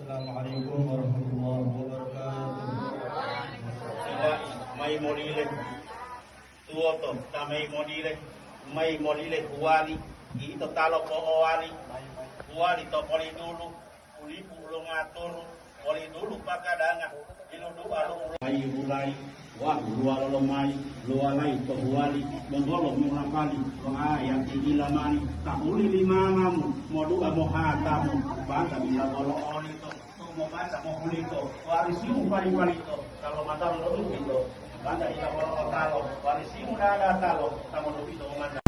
Assalamualaikum warahmatullahi wabarakatuh. Sila may modile tuoto tamay modile may modile huwali ito talo po owali huwali to poli dulu ulipu ulong atoro poli dulu pakadanga iludu alu may ulay wa luwa lomay luwa lay to huwali mondolo mulapali wa yang ilamani takuli limamamu modu amohatamu bangka bila bolo onito mo basa mo hulito warisimu pali-palito kalau matalo lo itu banda ila bolo otalo warisimu nada talo tamo lo itu manda